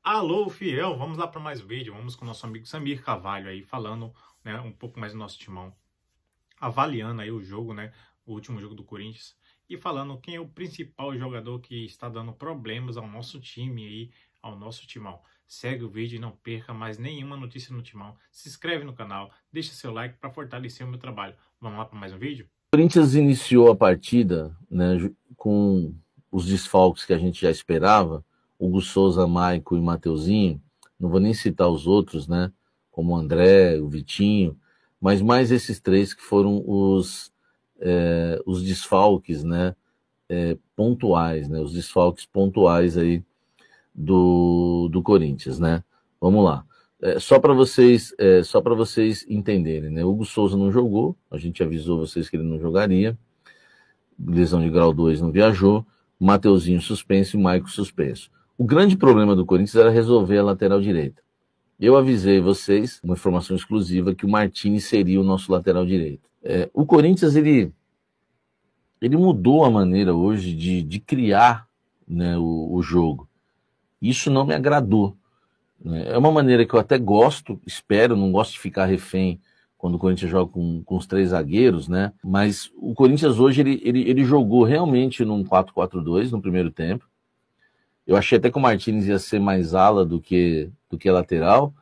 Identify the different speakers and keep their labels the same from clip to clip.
Speaker 1: Alô, fiel, vamos lá para mais um vídeo. Vamos com o nosso amigo Samir Carvalho aí, falando, né, um pouco mais do nosso timão, avaliando aí o jogo, né, o último jogo do Corinthians, e falando quem é o principal jogador que está dando problemas ao nosso time aí, ao nosso timão. Segue o vídeo e não perca mais nenhuma notícia no timão. Se inscreve no canal, deixa seu like para fortalecer o meu trabalho. Vamos lá para mais um vídeo?
Speaker 2: O Corinthians iniciou a partida, né, com os desfalques que a gente já esperava, Hugo Souza, Maico e Mateuzinho. Não vou nem citar os outros, né, como o André, o Vitinho, mas mais esses três que foram os desfalques, né, pontuais, né, os desfalques pontuais aí do Corinthians, né. Vamos lá. Só para vocês entenderem, né? Hugo Souza não jogou, a gente avisou vocês que ele não jogaria. Lesão de grau 2 não viajou. Mateuzinho suspenso e Maico suspenso. O grande problema do Corinthians era resolver a lateral direita. Eu avisei vocês, uma informação exclusiva, que o Martini seria o nosso lateral direito. O Corinthians ele mudou a maneira hoje de criar, né, o jogo. Isso não me agradou. É uma maneira que eu até gosto, espero, não gosto de ficar refém quando o Corinthians joga com os três zagueiros, né? Mas o Corinthians hoje, ele jogou realmente num 4-4-2 no primeiro tempo. Eu achei até que o Martins ia ser mais ala do que lateral,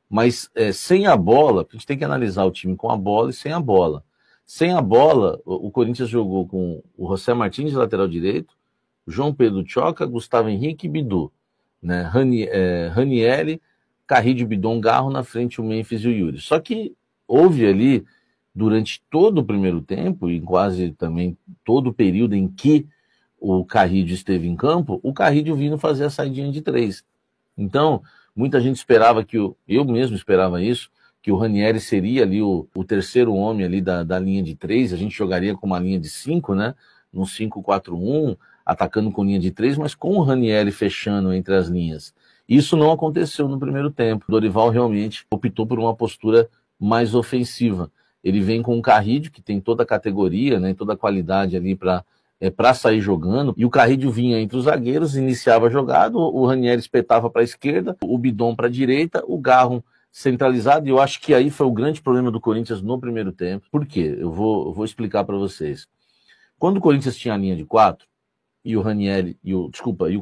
Speaker 2: mas sem a bola, a gente tem que analisar o time com a bola e sem a bola. Sem a bola, o Corinthians jogou com o José Martins, lateral direito, João Pedro Choca, Gustavo Henrique e Bidu, né? Ranieri, Carrillo, Bidon, Garro, na frente o Memphis e o Yuri. Só que houve ali, durante todo o primeiro tempo, e quase também todo o período em que o Carrillo esteve em campo, o Carrillo vindo fazer a saidinha de 3. Então, muita gente esperava eu mesmo esperava isso, que o Ranieri seria ali o terceiro homem ali da linha de 3, a gente jogaria com uma linha de 5, né? No 5-4-1, atacando com linha de 3, mas com o Ranieri fechando entre as linhas. Isso não aconteceu no primeiro tempo. O Dorival realmente optou por uma postura mais ofensiva. Ele vem com o Carrillo, que tem toda a categoria, né, toda a qualidade ali para sair jogando, e o Carrillo vinha entre os zagueiros, iniciava a jogada, o Ranieri espetava para a esquerda, o Bidon para a direita, o Garro centralizado, e eu acho que aí foi o grande problema do Corinthians no primeiro tempo. Por quê? Eu vou explicar para vocês. Quando o Corinthians tinha a linha de 4, e o Ranieri, e o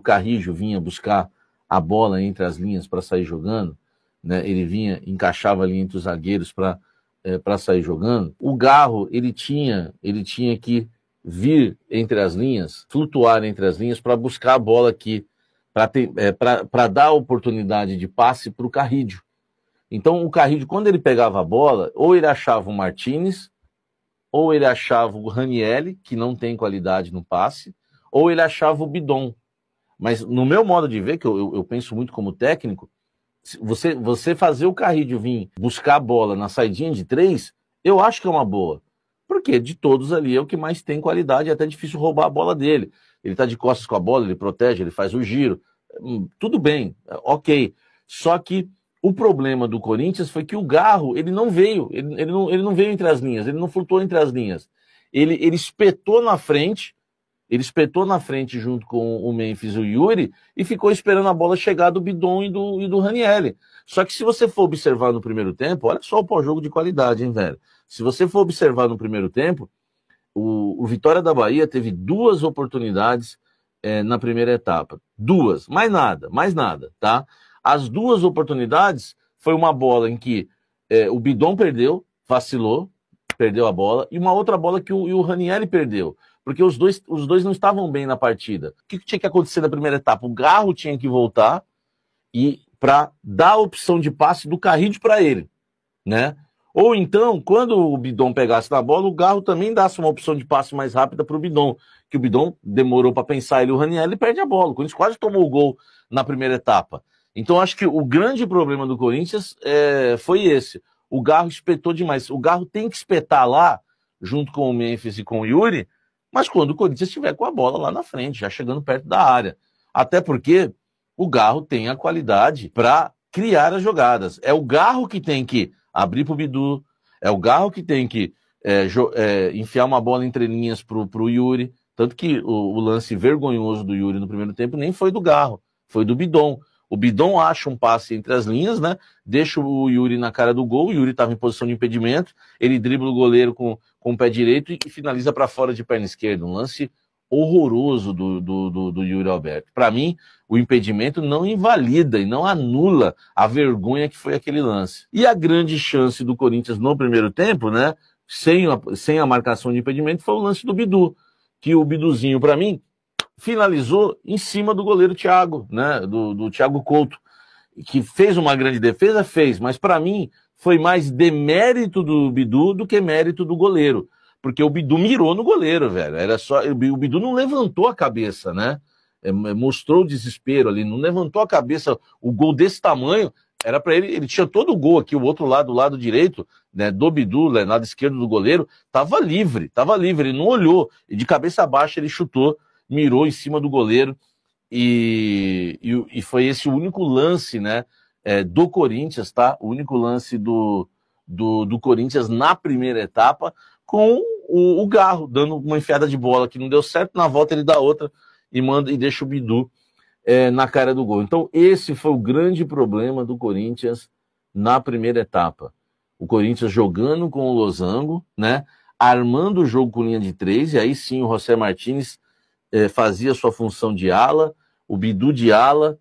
Speaker 2: Carrillo vinha buscar a bola entre as linhas para sair jogando, né? Ele vinha, encaixava ali entre os zagueiros para sair jogando. O Garro, ele tinha que vir entre as linhas, flutuar entre as linhas para buscar a bola aqui, para dar a oportunidade de passe para o Carrillo. Então o Carrillo, quando ele pegava a bola, ou ele achava o Martins, ou ele achava o Ranieri, que não tem qualidade no passe, ou ele achava o Bidon. Mas no meu modo de ver, que eu penso muito como técnico, você fazer o Carrillo vir buscar a bola na saidinha de 3, eu acho que é uma boa. Porque de todos ali é o que mais tem qualidade, é até difícil roubar a bola dele. Ele tá de costas com a bola, ele protege, ele faz o giro. Tudo bem, ok. Só que o problema do Corinthians foi que o Garro, ele não veio, ele não veio entre as linhas, ele não flutuou entre as linhas. Ele espetou na frente, junto com o Memphis e o Yuri e ficou esperando a bola chegar do Bidon e do Ranieri. Só que se você for observar no primeiro tempo, olha só o pós-jogo de qualidade, hein, velho? Se você for observar no primeiro tempo, o Vitória da Bahia teve 2 oportunidades na primeira etapa. 2, mais nada, tá? As 2 oportunidades foi uma bola em que o Bidon vacilou, perdeu a bola, e uma outra bola que o Ranieri perdeu. Porque os dois não estavam bem na partida. O que tinha que acontecer na primeira etapa? O Garro tinha que voltar e para dar a opção de passe do Carrillo para ele, né? Ou então, quando o Bidon pegasse na bola, o Garro também desse uma opção de passe mais rápida para o Bidon, que o Bidon demorou para pensar, ele, o Ranieri, perde a bola. O Corinthians quase tomou o gol na primeira etapa. Então, acho que o grande problema do Corinthians foi esse. O Garro espetou demais. O Garro tem que espetar lá, junto com o Memphis e com o Yuri, mas quando o Corinthians estiver com a bola lá na frente, já chegando perto da área. Até porque o Garro tem a qualidade para criar as jogadas. É o Garro que tem que abrir para o Bidu, é o Garro que tem que enfiar uma bola entre linhas para o Yuri. Tanto que o lance vergonhoso do Yuri no primeiro tempo nem foi do Garro, foi do Bidon. O Bidon acha um passe entre as linhas, né? Deixa o Yuri na cara do gol. O Yuri estava em posição de impedimento. Ele dribla o goleiro com o pé direito e finaliza para fora de perna esquerda. Um lance horroroso do Yuri Alberto. Para mim, o impedimento não invalida e não anula a vergonha que foi aquele lance. E a grande chance do Corinthians no primeiro tempo, né? Sem a marcação de impedimento, foi o lance do Bidu. Que o Biduzinho, para mim, finalizou em cima do goleiro Thiago, né, do Thiago Couto, que fez uma grande defesa, mas para mim foi mais demérito do Bidu do que mérito do goleiro, porque o Bidu mirou no goleiro, velho, o Bidu não levantou a cabeça, né, mostrou o desespero ali, não levantou a cabeça, o gol desse tamanho, era para ele tinha todo o gol aqui, o outro lado, do lado direito, né, do Bidu, né, lado esquerdo do goleiro, tava livre, ele não olhou, e de cabeça baixa ele chutou, mirou em cima do goleiro e foi esse o único lance, né, do Corinthians, tá? O único lance do Corinthians na primeira etapa, com o Garro dando uma enfiada de bola que não deu certo, na volta ele dá outra e deixa o Bidu na cara do gol. Então esse foi o grande problema do Corinthians na primeira etapa. O Corinthians jogando com o losango, né, armando o jogo com linha de 3, e aí sim o José Martínez fazia sua função de ala, o Bidu de ala,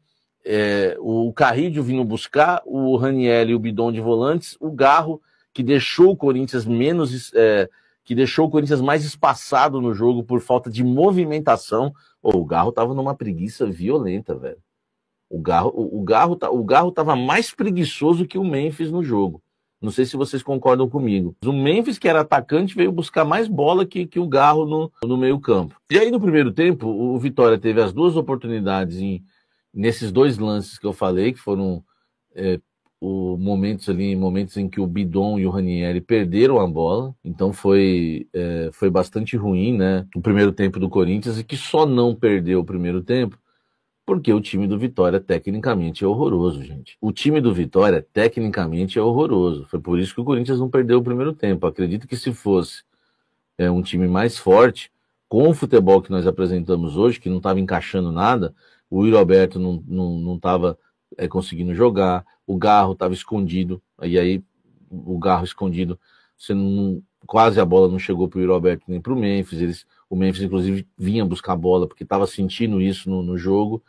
Speaker 2: o Carrillo vindo buscar, o Raniel e o Bidon de volantes, o Garro, que deixou o Corinthians mais espaçado no jogo por falta de movimentação. O Garro tava numa preguiça violenta, velho. O Garro tava mais preguiçoso que o Memphis no jogo. Não sei se vocês concordam comigo. O Memphis, que era atacante, veio buscar mais bola que o Garro no meio campo. E aí, no primeiro tempo, o Vitória teve as duas oportunidades nesses dois lances que eu falei, que foram momentos em que o Bidon e o Ranieri perderam a bola. Então foi bastante ruim, né? O primeiro tempo do Corinthians, e que só não perdeu o primeiro tempo porque o time do Vitória tecnicamente é horroroso, gente. O time do Vitória tecnicamente é horroroso. Foi por isso que o Corinthians não perdeu o primeiro tempo. Acredito que se fosse um time mais forte, com o futebol que nós apresentamos hoje, que não estava encaixando nada, o Yuri Alberto não estava conseguindo jogar, o Garro estava escondido, e aí o Garro escondido, quase a bola não chegou para o Yuri Alberto nem para o Memphis. O Memphis, inclusive, vinha buscar a bola, porque estava sentindo isso no jogo.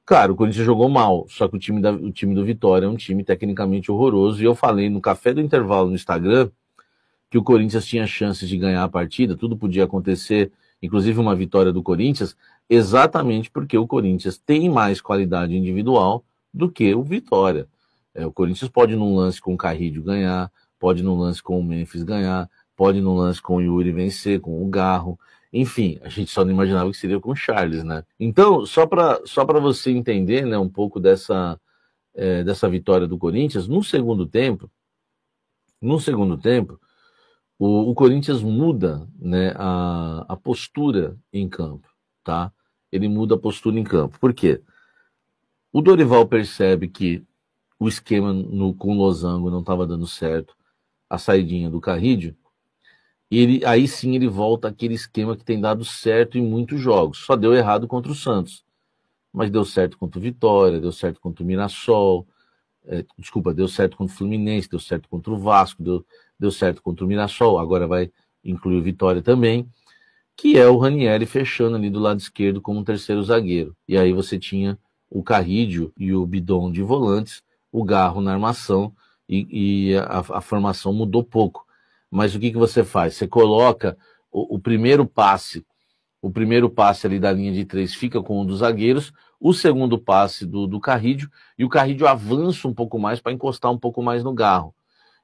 Speaker 2: Cara, o Corinthians jogou mal, só que o time do Vitória é um time tecnicamente horroroso, e eu falei no café do intervalo no Instagram que o Corinthians tinha chances de ganhar a partida, tudo podia acontecer, inclusive uma vitória do Corinthians, exatamente porque o Corinthians tem mais qualidade individual do que o Vitória. O Corinthians pode num lance com o Carrillo ganhar, pode num lance com o Memphis ganhar, pode num lance com o Yuri vencer, com o Garro. Enfim, a gente só não imaginava que seria com o Charles, né? Então, só para você entender, né, um pouco dessa vitória do Corinthians, no segundo tempo, o Corinthians muda, né, a postura em campo, tá? Ele muda a postura em campo. Por quê? O Dorival percebe que o esquema com o losango não estava dando certo, a saidinha do Carrillo, e aí sim ele volta àquele esquema que tem dado certo em muitos jogos. Só deu errado contra o Santos, mas deu certo contra o Vitória, deu certo contra o Mirassol, deu certo contra o Fluminense, deu certo contra o Vasco, deu certo contra o Mirassol, agora vai incluir o Vitória também, que é o Ranieri fechando ali do lado esquerdo como um terceiro zagueiro. E aí você tinha o Carrillo e o Bidon de volantes, o Garro na armação, e a formação mudou pouco. Mas o que você faz? Você coloca o primeiro passe ali da linha de 3 fica com um dos zagueiros, o segundo passe do Carrillo, e o Carrillo avança um pouco mais para encostar um pouco mais no Garro.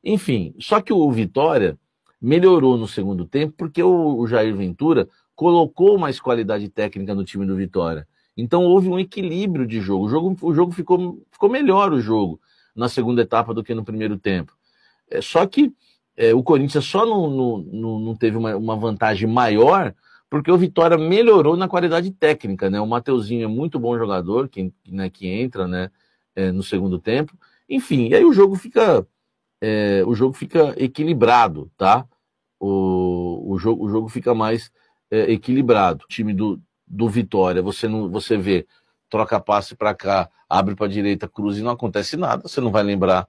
Speaker 2: Enfim, só que o Vitória melhorou no segundo tempo porque o Jair Ventura colocou mais qualidade técnica no time do Vitória. Então houve um equilíbrio de jogo. O jogo ficou melhor o jogo na segunda etapa do que no primeiro tempo. Só que o Corinthians só não teve uma vantagem maior porque o Vitória melhorou na qualidade técnica, né? O Mateuzinho é muito bom jogador, que entra, né, no segundo tempo. Enfim, e aí o jogo fica equilibrado, tá? O jogo fica mais equilibrado. O time do Vitória, você vê troca passe para cá, abre para a direita, cruza e não acontece nada. Você não vai lembrar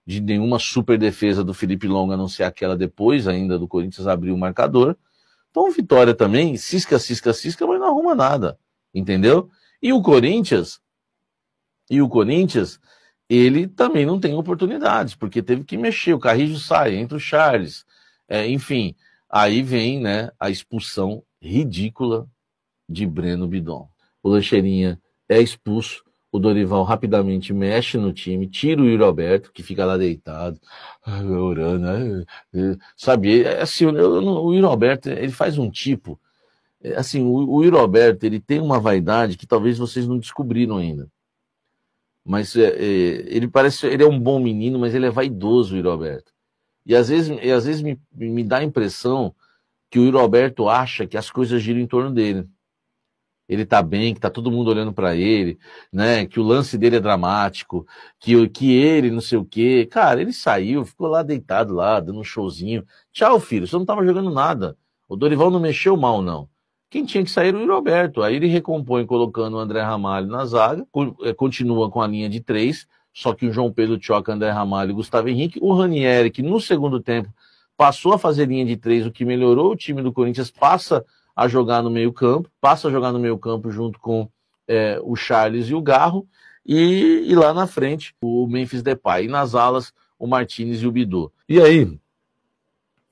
Speaker 2: de nenhuma super defesa do Felipe Longo, a não ser aquela depois ainda do Corinthians abrir o marcador. Então, Vitória também, cisca, mas não arruma nada, entendeu? E o Corinthians, ele também não tem oportunidades, porque teve que mexer, o Carrijo sai, entra o Charles, enfim, aí vem, né, a expulsão ridícula de Breno Bidon. O Lancheirinha é expulso, o Dorival rapidamente mexe no time, tira o Yuri Alberto, que fica lá deitado, orando, sabe, assim, o Yuri Alberto, ele faz um tipo, assim, o Yuri Alberto, ele tem uma vaidade que talvez vocês não descobriram ainda, mas ele é um bom menino, mas ele é vaidoso, o Yuri Alberto, e às vezes me dá a impressão que o Yuri Alberto acha que as coisas giram em torno dele. Ele tá bem, que tá todo mundo olhando para ele, né? Que o lance dele é dramático, que ele não sei o quê. Cara, ele saiu, ficou lá deitado lá, dando um showzinho. Tchau, filho, você não tava jogando nada. O Dorival não mexeu mal, não. Quem tinha que sair era o Roberto. Aí ele recompõe colocando o André Ramalho na zaga, continua com a linha de 3, só que o João Pedro Tchoca, André Ramalho e Gustavo Henrique. O Ranieri, que no segundo tempo passou a fazer linha de 3, o que melhorou o time do Corinthians, passa a jogar no meio campo junto com o Charles e o Garro, e lá na frente o Memphis Depay, e nas alas o Martínez e o Bidu. E aí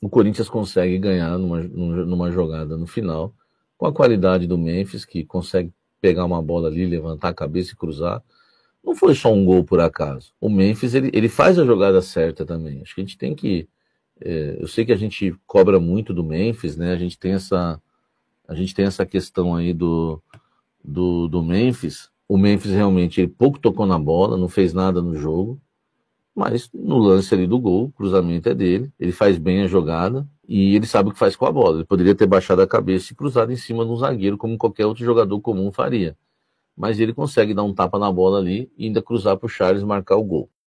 Speaker 2: o Corinthians consegue ganhar numa jogada no final, com a qualidade do Memphis, que consegue pegar uma bola ali, levantar a cabeça e cruzar. Não foi só um gol por acaso. O Memphis, ele faz a jogada certa também. Acho que a gente tem que... eu sei que a gente cobra muito do Memphis, né? A gente tem essa questão aí do Memphis. O Memphis realmente, ele pouco tocou na bola, não fez nada no jogo, mas no lance ali do gol, o cruzamento é dele, ele faz bem a jogada e ele sabe o que faz com a bola. Ele poderia ter baixado a cabeça e cruzado em cima de um zagueiro, como qualquer outro jogador comum faria. Mas ele consegue dar um tapa na bola ali e ainda cruzar para o Charles marcar o gol.